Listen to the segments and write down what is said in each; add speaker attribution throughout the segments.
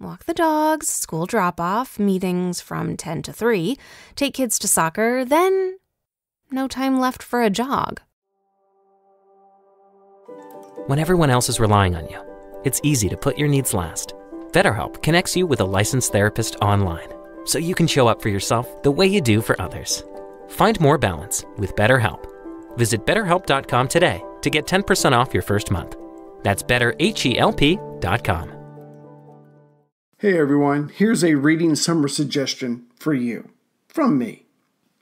Speaker 1: walk the dogs, school drop-off, meetings from 10 to 3, take kids to soccer, then no time left for a jog.
Speaker 2: When everyone else is relying on you, it's easy to put your needs last. BetterHelp connects you with a licensed therapist online, so you can show up for yourself the way you do for others. Find more balance with BetterHelp. Visit BetterHelp.com today to get 10% off your first month. That's BetterHelp.com.
Speaker 3: Hey everyone, here's a reading summer suggestion for you. From me.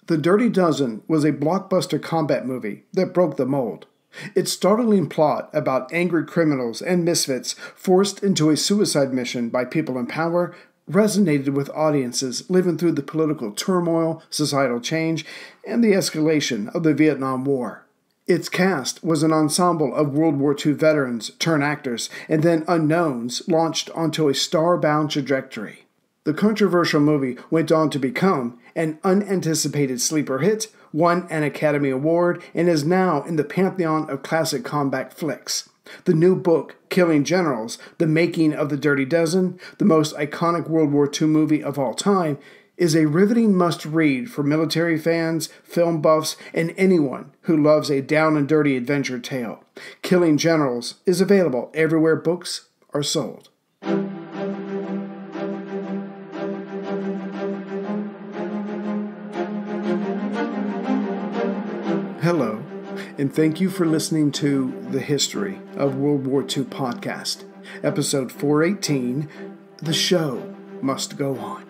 Speaker 3: The Dirty Dozen was a blockbuster combat movie that broke the mold. Its startling plot about angry criminals and misfits forced into a suicide mission by people in power resonated with audiences living through the political turmoil, societal change, and the escalation of the Vietnam War. Its cast was an ensemble of World War II veterans turned actors and then unknowns launched onto a star-bound trajectory. The controversial movie went on to become an unanticipated sleeper hit, won an Academy Award, and is now in the pantheon of classic combat flicks. The new book, Killing Generals, The Making of the Dirty Dozen, the most iconic World War II movie of all time, is a riveting must-read for military fans, film buffs, and anyone who loves a down-and-dirty adventure tale. Killing Generals is available everywhere books are sold. Hello, and thank you for listening to The History of World War II podcast, episode 418, The Show Must Go On.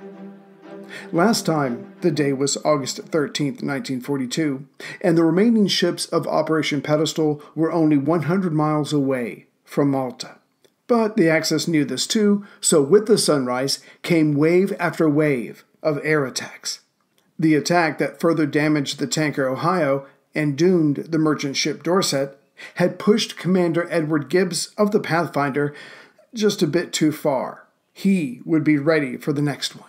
Speaker 3: Last time, the day was August 13th, 1942, and the remaining ships of Operation Pedestal were only 100 miles away from Malta. But the Axis knew this too, so with the sunrise came wave after wave of air attacks. The attack that further damaged the tanker Ohio and doomed the merchant ship Dorset had pushed Commander Edward Gibbs of the Pathfinder just a bit too far. He would be ready for the next one.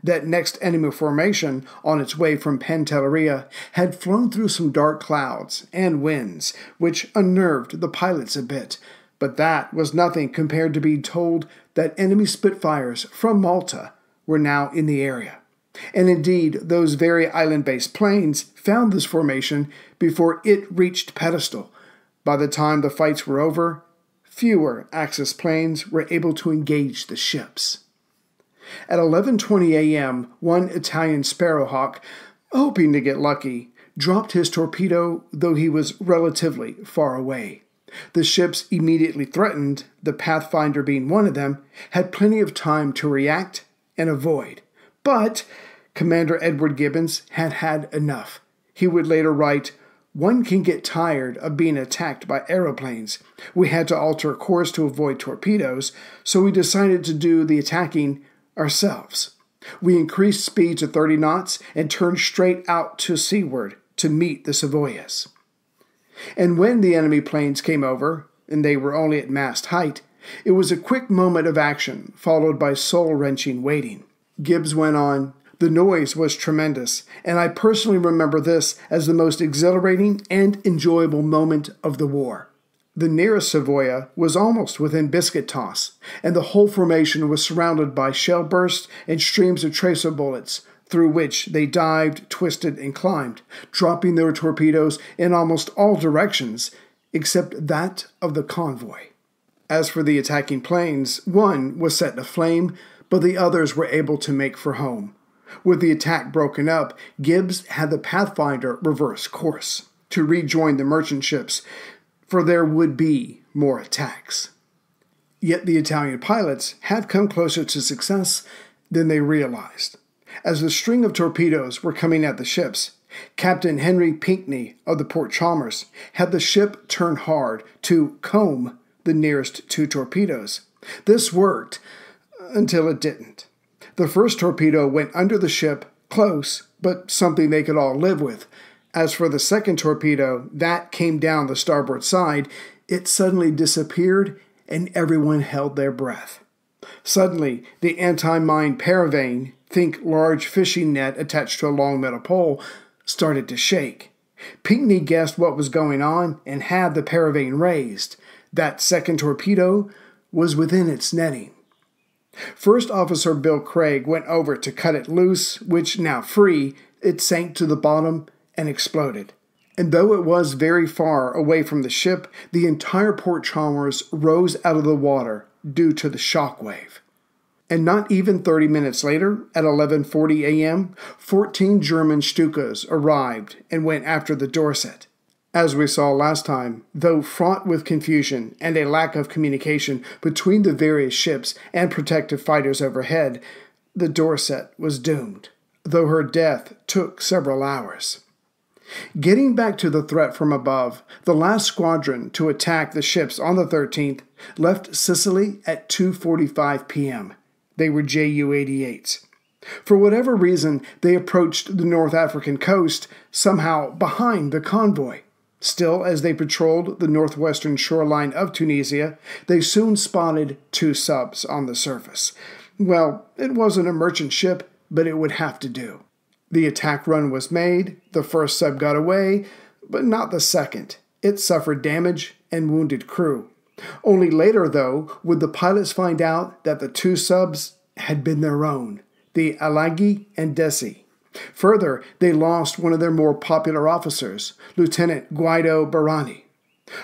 Speaker 3: That next enemy formation, on its way from Pantelleria, had flown through some dark clouds and winds, which unnerved the pilots a bit, but that was nothing compared to being told that enemy Spitfires from Malta were now in the area. And indeed, those very island-based planes found this formation before it reached Pedestal. By the time the fights were over, fewer Axis planes were able to engage the ships. At 11:20 a.m., one Italian Sparrowhawk, hoping to get lucky, dropped his torpedo, though he was relatively far away. The ships immediately threatened, the Pathfinder being one of them, had plenty of time to react and avoid. But Commander Edward Gibbons had had enough. He would later write, "One can get tired of being attacked by aeroplanes. We had to alter course to avoid torpedoes, so we decided to do the attacking ourselves. We increased speed to 30 knots and turned straight out to seaward to meet the Savoyas." And when the enemy planes came over, and they were only at mast height, it was a quick moment of action, followed by soul-wrenching waiting. Gibbs went on, "The noise was tremendous, and I personally remember this as the most exhilarating and enjoyable moment of the war. The nearest Savoia was almost within biscuit toss, and the whole formation was surrounded by shell bursts and streams of tracer bullets, through which they dived, twisted, and climbed, dropping their torpedoes in almost all directions, except that of the convoy. As for the attacking planes, one was set aflame, but the others were able to make for home. With the attack broken up, Gibbs had the Pathfinder reverse course to rejoin the merchant ships, for there would be more attacks. Yet the Italian pilots had come closer to success than they realized. As the string of torpedoes were coming at the ships, Captain Henry Pinckney of the Port Chalmers had the ship turn hard to comb the nearest two torpedoes. This worked until it didn't. The first torpedo went under the ship, close, but something they could all live with. As for the second torpedo, that came down the starboard side. It suddenly disappeared, and everyone held their breath. Suddenly, the anti-mine paravane, think large fishing net attached to a long metal pole, started to shake. Pinckney guessed what was going on and had the paravane raised. That second torpedo was within its netting. First Officer Bill Craig went over to cut it loose, which, now free, it sank to the bottom and exploded. And though it was very far away from the ship, the entire Port Chalmers rose out of the water due to the shock wave. And not even 30 minutes later, at 11:40 a.m., 14 German Stukas arrived and went after the Dorset. As we saw last time, though fraught with confusion and a lack of communication between the various ships and protective fighters overhead, the Dorset was doomed, though her death took several hours. Getting back to the threat from above, the last squadron to attack the ships on the 13th left Sicily at 2:45 p.m. They were Ju-88s. For whatever reason, they approached the North African coast, somehow behind the convoy. Still, as they patrolled the northwestern shoreline of Tunisia, they soon spotted 2 subs on the surface. Well, it wasn't a merchant ship, but it would have to do. The attack run was made, the first sub got away, but not the second. It suffered damage and wounded crew. Only later, though, would the pilots find out that the 2 subs had been their own, the Alagi and Desi. Further, they lost one of their more popular officers, Lieutenant Guido Barani.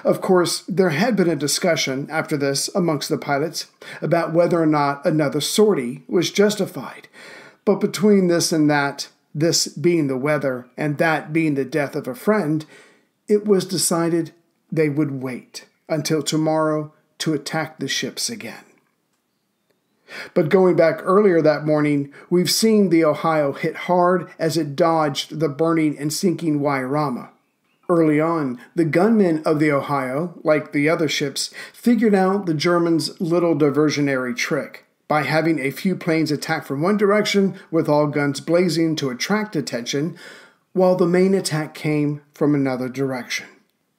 Speaker 3: Of course, there had been a discussion after this amongst the pilots about whether or not another sortie was justified. But between this and that, this being the weather and that being the death of a friend, it was decided they would wait until tomorrow to attack the ships again. But going back earlier that morning, we've seen the Ohio hit hard as it dodged the burning and sinking Wairama. Early on, the gunmen of the Ohio, like the other ships, figured out the Germans' little diversionary trick by having a few planes attack from one direction with all guns blazing to attract attention, while the main attack came from another direction.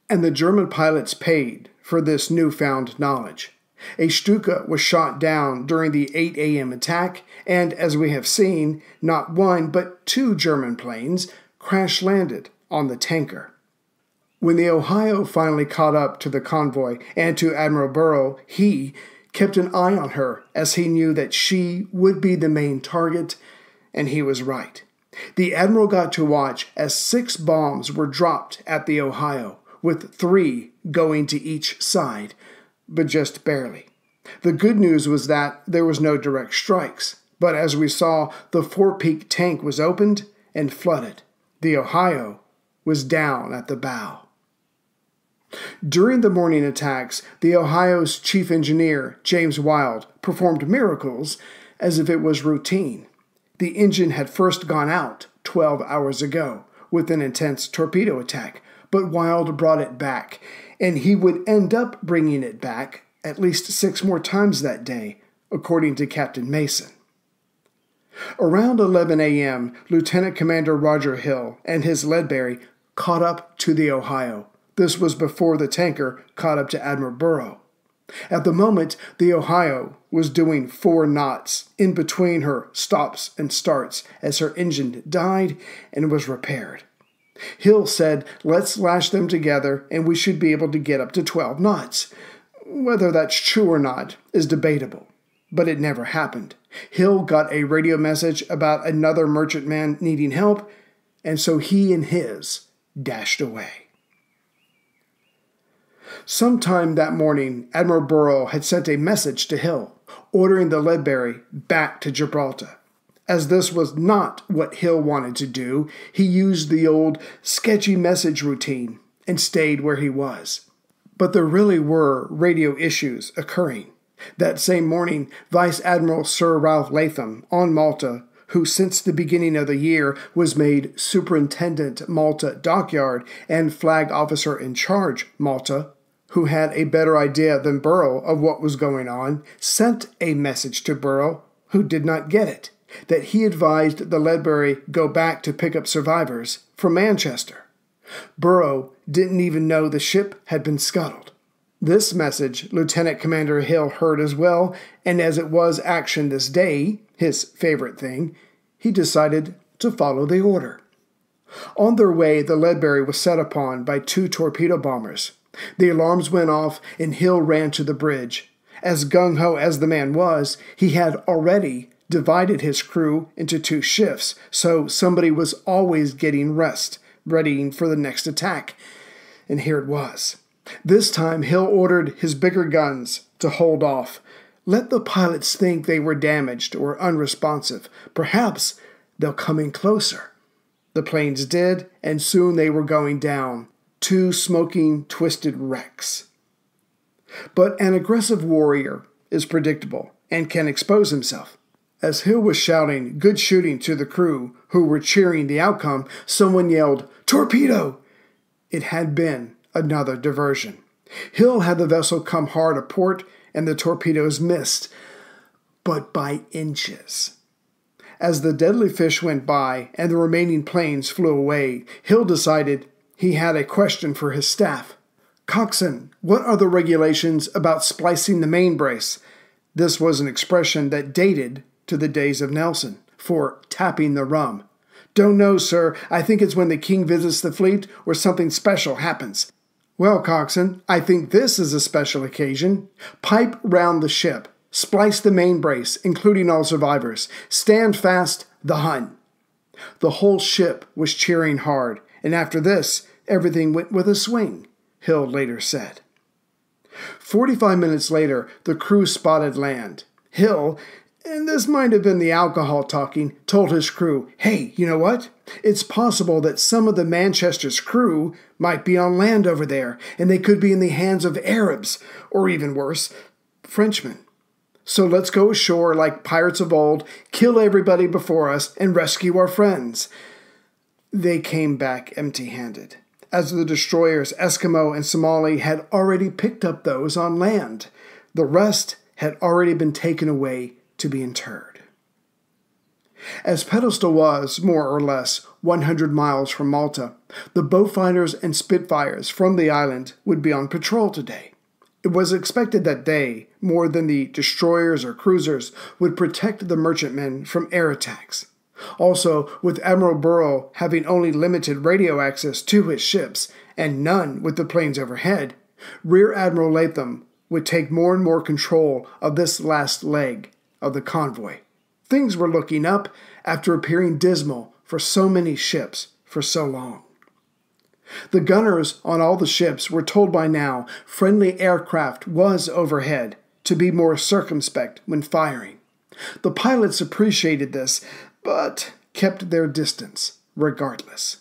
Speaker 3: And the German pilots paid for this newfound knowledge. A Stuka was shot down during the 8 a.m. attack, and as we have seen, not one but 2 German planes crash-landed on the tanker. When the Ohio finally caught up to the convoy and to Admiral Burrow, he kept an eye on her as he knew that she would be the main target, and he was right. The Admiral got to watch as 6 bombs were dropped at the Ohio, with 3 going to each side, but just barely. The good news was that there was no direct strikes, but as we saw, the forepeak tank was opened and flooded. The Ohio was down at the bow. During the morning attacks, the Ohio's chief engineer, James Wild, performed miracles as if it was routine. The engine had first gone out 12 hours ago with an intense torpedo attack, but Wild brought it back, and he would end up bringing it back at least 6 more times that day, according to Captain Mason. Around 11 a.m., Lieutenant Commander Roger Hill and his Ledbury caught up to the Ohio. This was before the tanker caught up to Admiral Burrow. At the moment, the Ohio was doing 4 knots in between her stops and starts as her engine died and was repaired. Hill said, "Let's lash them together and we should be able to get up to 12 knots. Whether that's true or not is debatable, but it never happened. Hill got a radio message about another merchantman needing help, and so he and his dashed away. Sometime that morning, Admiral Burrow had sent a message to Hill, ordering the Ledbury back to Gibraltar. As this was not what Hill wanted to do, he used the old sketchy message routine and stayed where he was. But there really were radio issues occurring. That same morning, Vice Admiral Sir Ralph Latham on Malta, who since the beginning of the year was made Superintendent Malta Dockyard and Flag Officer in Charge Malta, who had a better idea than Burrow of what was going on, sent a message to Burrow, who did not get it, that he advised the Ledbury go back to pick up survivors from Manchester. Burrow didn't even know the ship had been scuttled. This message Lieutenant Commander Hill heard as well, and as it was action this day, his favorite thing, he decided to follow the order. On their way, the Ledbury was set upon by 2 torpedo bombers. The alarms went off, and Hill ran to the bridge. As gung-ho as the man was, he had already divided his crew into 2 shifts, so somebody was always getting rest, readying for the next attack. And here it was. This time, Hill ordered his bigger guns to hold off. Let the pilots think they were damaged or unresponsive. Perhaps they'll come in closer. The planes did, and soon they were going down. 2 smoking, twisted wrecks. But an aggressive warrior is predictable and can expose himself. As Hill was shouting good shooting to the crew who were cheering the outcome, someone yelled, "Torpedo!" It had been another diversion. Hill had the vessel come hard aport, and the torpedoes missed, but by inches. As the deadly fish went by and the remaining planes flew away, Hill decided he had a question for his staff. "Coxswain, what are the regulations about splicing the main brace?" This was an expression that dated to the days of Nelson, for tapping the rum. "Don't know, sir. I think it's when the king visits the fleet or something special happens." "Well, coxswain, I think this is a special occasion. Pipe round the ship. Splice the main brace, including all survivors. Stand fast, the Hun." The whole ship was cheering hard, and after this, everything went with a swing, Hill later said. 45 minutes later, the crew spotted land. Hill, and this might have been the alcohol talking, told his crew, "Hey, you know what? It's possible that some of the Manchester's crew might be on land over there, and they could be in the hands of Arabs, or even worse, Frenchmen. So let's go ashore like pirates of old, kill everybody before us, and rescue our friends." They came back empty-handed, as the destroyers Eskimo and Somali had already picked up those on land. The rest had already been taken away to be interred. As Pedestal was, more or less, 100 miles from Malta, the Beaufighters and Spitfires from the island would be on patrol today. It was expected that they, more than the destroyers or cruisers, would protect the merchantmen from air attacks. Also, with Admiral Burrow having only limited radio access to his ships, and none with the planes overhead, Rear Admiral Latham would take more and more control of this last leg of the convoy. Things were looking up after appearing dismal for so many ships for so long. The gunners on all the ships were told by now friendly aircraft was overhead to be more circumspect when firing. The pilots appreciated this, but kept their distance regardless.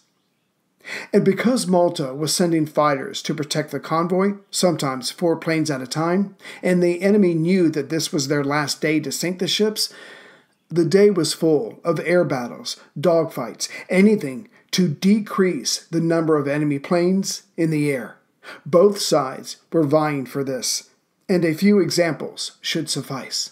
Speaker 3: And because Malta was sending fighters to protect the convoy, sometimes 4 planes at a time, and the enemy knew that this was their last day to sink the ships, the day was full of air battles, dogfights, anything to decrease the number of enemy planes in the air. Both sides were vying for this, and a few examples should suffice.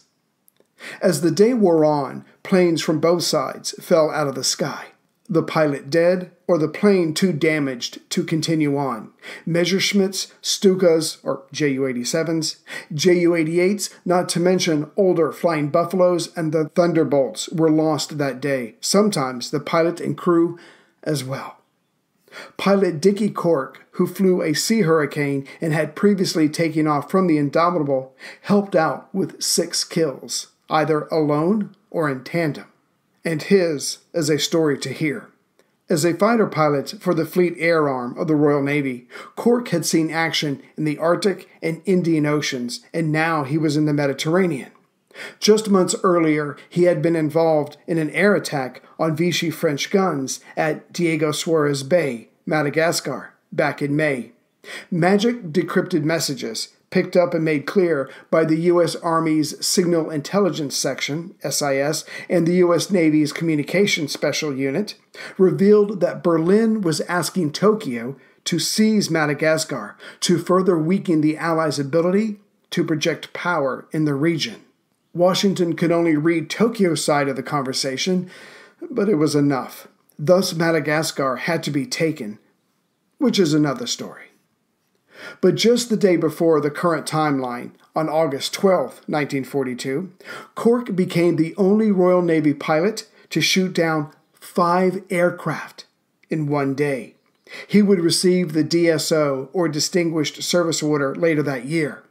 Speaker 3: As the day wore on, planes from both sides fell out of the sky. The pilot dead, or the plane too damaged to continue on. Messerschmitts, Stukas, or Ju-87s, Ju-88s, not to mention older Flying Buffaloes and the Thunderbolts were lost that day, sometimes the pilot and crew as well. Pilot Dickie Cork, who flew a Sea Hurricane and had previously taken off from the Indomitable, helped out with 6 kills, either alone or in tandem. And his is a story to hear. As a fighter pilot for the Fleet Air Arm of the Royal Navy, Cork had seen action in the Arctic and Indian Oceans, and now he was in the Mediterranean. Just months earlier, he had been involved in an air attack on Vichy French guns at Diego Suarez Bay, Madagascar, back in May. Magic decrypted messages, picked up and made clear by the U.S. Army's Signal Intelligence Section, SIS, and the U.S. Navy's Communications Special Unit, revealed that Berlin was asking Tokyo to seize Madagascar to further weaken the Allies' ability to project power in the region. Washington could only read Tokyo's side of the conversation, but it was enough. Thus, Madagascar had to be taken, which is another story. But just the day before the current timeline, on August 12, 1942, Cork became the only Royal Navy pilot to shoot down 5 aircraft in one day. He would receive the DSO, or Distinguished Service Order, later that year.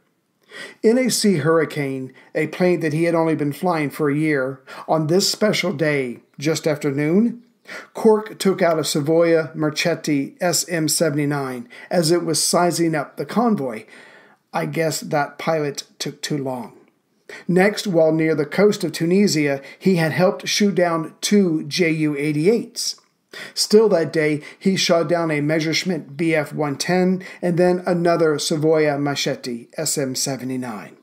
Speaker 3: In a sea hurricane, a plane that he had only been flying for a year, on this special day, just after noon, Cork took out a Savoia Marchetti SM-79 as it was sizing up the convoy. I guess that pilot took too long. Next, while near the coast of Tunisia, he had helped shoot down 2 Ju-88s. Still that day, he shot down a Messerschmitt Bf-110 and then another Savoia Marchetti SM-79.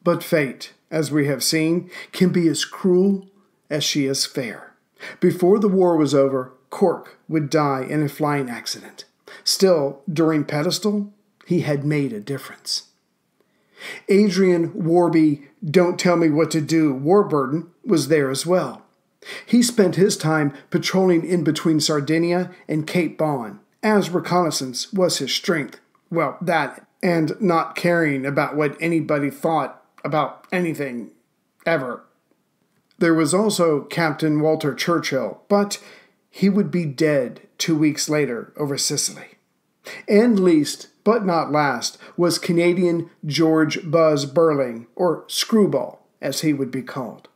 Speaker 3: But fate, as we have seen, can be as cruel as she is fair. Before the war was over, Cork would die in a flying accident. Still, during Pedestal, he had made a difference. Adrian Warby, Don't Tell Me What to Do Warburton, was there as well. He spent his time patrolling in between Sardinia and Cape Bon, as reconnaissance was his strength. Well, that, and not caring about what anybody thought about anything, ever. There was also Captain Walter Churchill, but he would be dead 2 weeks later over Sicily. And least, but not last, was Canadian George Buzz Burling, or Screwball, as he would be called.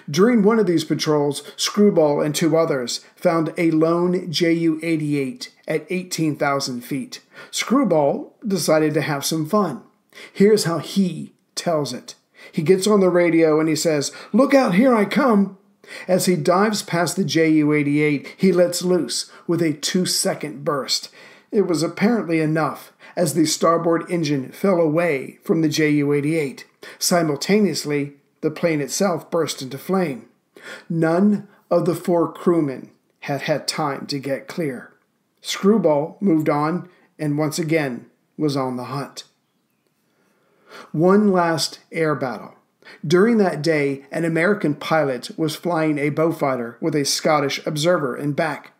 Speaker 3: During one of these patrols, Screwball and 2 others found a lone Ju-88 at 18,000 feet. Screwball decided to have some fun. Here's how he tells it. He gets on the radio and he says, "Look out, here I come." As he dives past the Ju-88, he lets loose with a 2-second burst. It was apparently enough, as the starboard engine fell away from the Ju-88. Simultaneously, the plane itself burst into flame. None of the 4 crewmen had had time to get clear. Screwball moved on and once again was on the hunt. One last air battle. During that day, an American pilot was flying a Beaufighter with a Scottish observer in back.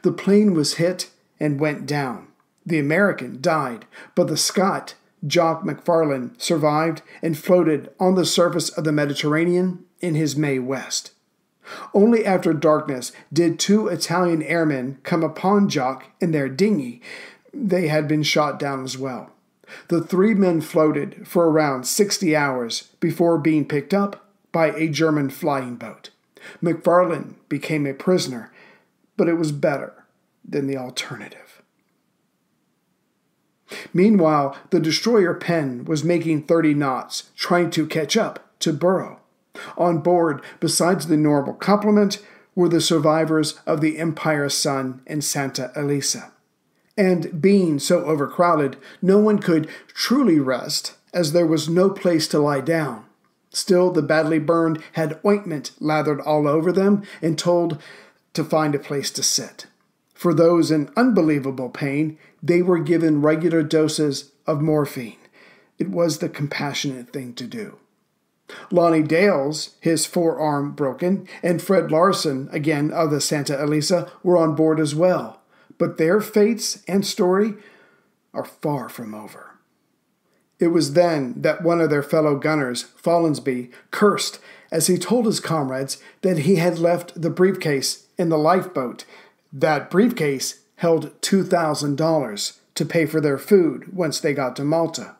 Speaker 3: The plane was hit and went down. The American died, but the Scot, Jock McFarlane, survived and floated on the surface of the Mediterranean in his Mae West. Only after darkness did 2 Italian airmen come upon Jock in their dinghy. They had been shot down as well. The 3 men floated for around 60 hours before being picked up by a German flying boat. McFarlane became a prisoner, but it was better than the alternative. Meanwhile, the destroyer Penn was making 30 knots, trying to catch up to Burrow. On board, besides the normal complement, were the survivors of the Empire Sun and Santa Elisa. And being so overcrowded, no one could truly rest, as there was no place to lie down. Still, the badly burned had ointment lathered all over them and told to find a place to sit. For those in unbelievable pain, they were given regular doses of morphine. It was the compassionate thing to do. Lonnie Dales, his forearm broken, and Fred Larson, again of the Santa Elisa, were on board as well. But their fates and story are far from over. It was then that one of their fellow gunners, Follansby, cursed as he told his comrades that he had left the briefcase in the lifeboat. That briefcase held $2,000 to pay for their food once they got to Malta.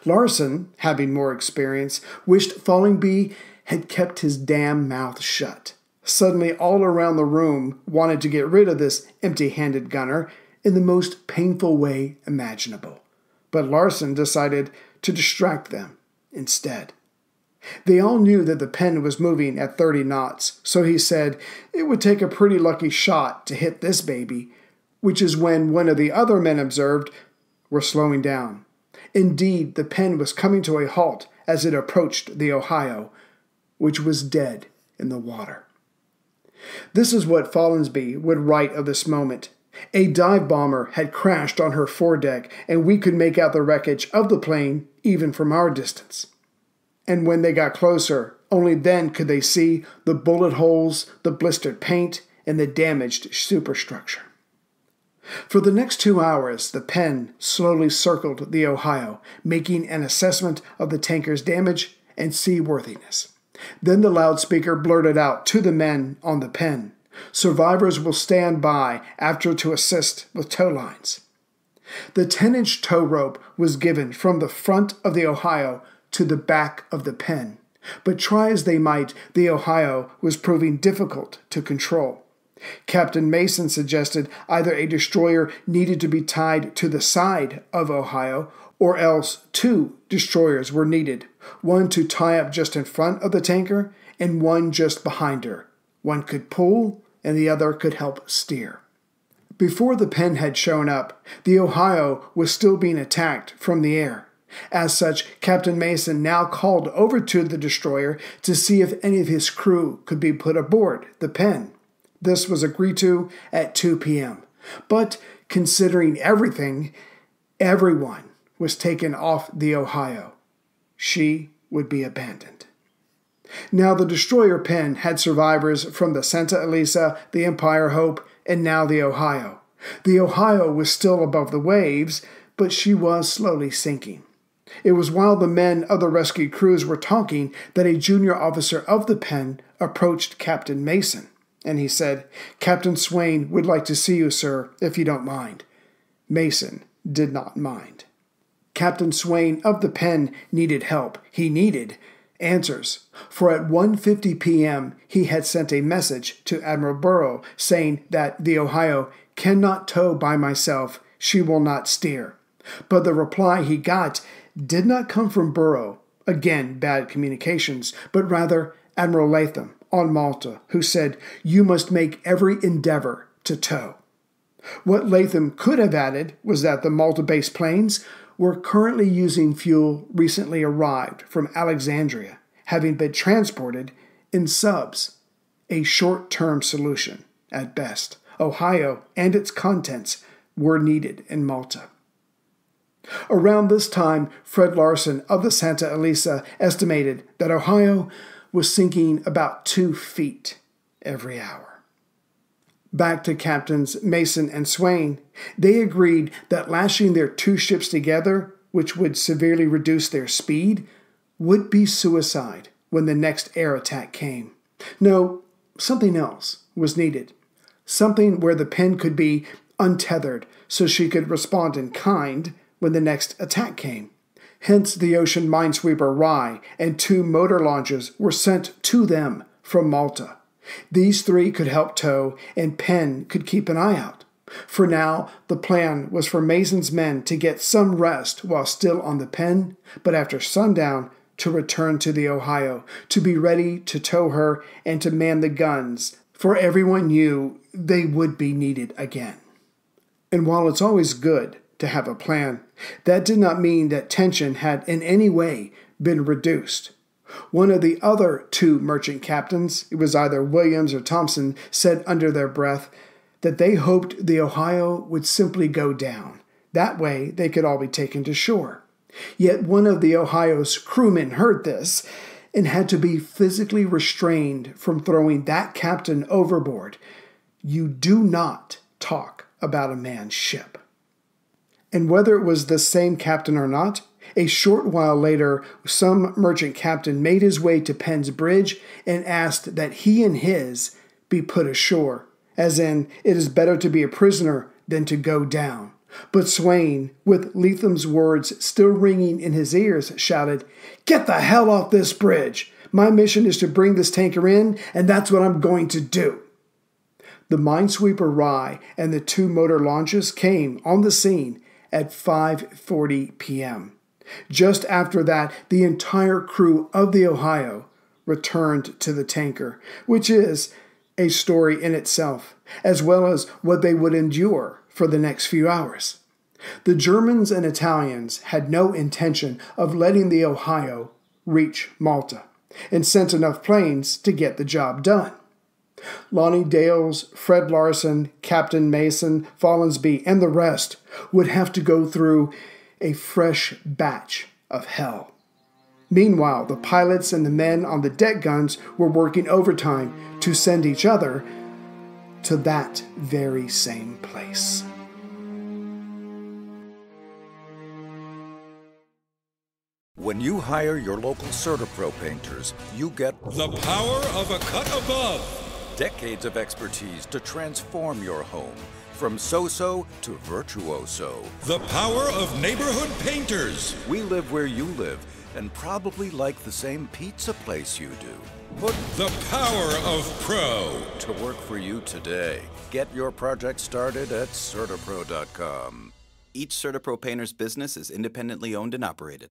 Speaker 3: Larson, having more experience, wished Follansby had kept his damn mouth shut. Suddenly, all around the room wanted to get rid of this empty-handed gunner in the most painful way imaginable. But Larson decided to distract them instead. They all knew that the Penn was moving at 30 knots, so he said it would take a pretty lucky shot to hit this baby, which is when one of the other men observed we're slowing down. Indeed, the Penn was coming to a halt as it approached the Ohio, which was dead in the water. This is what Follansby would write of this moment. A dive bomber had crashed on her foredeck, and we could make out the wreckage of the plane even from our distance. And when they got closer, only then could they see the bullet holes, the blistered paint, and the damaged superstructure. For the next 2 hours, the Penn slowly circled the Ohio, making an assessment of the tanker's damage and seaworthiness. Then the loudspeaker blurted out to the men on the Penn, "Survivors will stand by after to assist with tow lines." The 10-inch tow rope was given from the front of the Ohio to the back of the Penn, but try as they might, the Ohio was proving difficult to control. Captain Mason suggested either a destroyer needed to be tied to the side of Ohio, or else 2 destroyers were needed, one to tie up just in front of the tanker and one just behind her. One could pull and the other could help steer. Before the Penn had shown up, the Ohio was still being attacked from the air. As such, Captain Mason now called over to the destroyer to see if any of his crew could be put aboard the Penn. This was agreed to at 2 p.m. But considering everything, everyone was taken off the Ohio. She would be abandoned. Now the destroyer Penn had survivors from the Santa Elisa, the Empire Hope, and now the Ohio. The Ohio was still above the waves, but she was slowly sinking. It was while the men of the rescue crews were talking that a junior officer of the Penn approached Captain Mason, and he said, "Captain Swain would like to see you, sir, if you don't mind." Mason did not mind. Captain Swain of the Penn needed help. He needed answers, for at 1:50 p.m. he had sent a message to Admiral Burrow saying that the Ohio cannot tow by myself, she will not steer. But the reply he got did not come from Burrow, again bad communications, but rather Admiral Latham on Malta, who said, "You must make every endeavor to tow." What Latham could have added was that the Malta-based planes were currently using fuel recently arrived from Alexandria, having been transported in subs, a short-term solution at best. Ohio and its contents were needed in Malta. Around this time, Fred Larson of the Santa Elisa estimated that Ohio was sinking about 2 feet every hour. Back to Captains Mason and Swain, they agreed that lashing their 2 ships together, which would severely reduce their speed, would be suicide when the next air attack came. No, something else was needed. Something where the Penn could be untethered so she could respond in kind when the next attack came. Hence the ocean minesweeper Rye and 2 motor launches were sent to them from Malta. These 3 could help tow, and Penn could keep an eye out. For now, the plan was for Mason's men to get some rest while still on the Penn, but after sundown to return to the Ohio, to be ready to tow her and to man the guns, for everyone knew they would be needed again. And while it's always good to have a plan, that did not mean that tension had in any way been reduced. One of the other 2 merchant captains, it was either Williams or Thompson, said under their breath that they hoped the Ohio would simply go down. That way they could all be taken to shore. Yet one of the Ohio's crewmen heard this and had to be physically restrained from throwing that captain overboard. You do not talk about a man's ship. And whether it was the same captain or not, a short while later, some merchant captain made his way to Penn's Bridge and asked that he and his be put ashore, as in, it is better to be a prisoner than to go down. But Swain, with Latham's words still ringing in his ears, shouted, "Get the hell off this bridge! My mission is to bring this tanker in, and that's what I'm going to do." The minesweeper Rye and the 2 motor launches came on the scene at 5:40 p.m. Just after that, the entire crew of the Ohio returned to the tanker, which is a story in itself, as well as what they would endure for the next few hours. The Germans and Italians had no intention of letting the Ohio reach Malta, and sent enough planes to get the job done. Lonnie Dales, Fred Larson, Captain Mason, Follansby, and the rest would have to go through a fresh batch of hell. Meanwhile, the pilots and the men on the deck guns were working overtime to send each other to that very same place.
Speaker 4: When you hire your local CertaPro painters, you get
Speaker 5: the power of a cut above.
Speaker 4: Decades of expertise to transform your home. From so-so to virtuoso.
Speaker 5: The power of neighborhood painters.
Speaker 4: We live where you live and probably like the same pizza place you do. Put
Speaker 5: the power of pro
Speaker 4: to work for you today. Get your project started at CertaPro.com.
Speaker 6: Each CertaPro painter's business is independently owned and operated.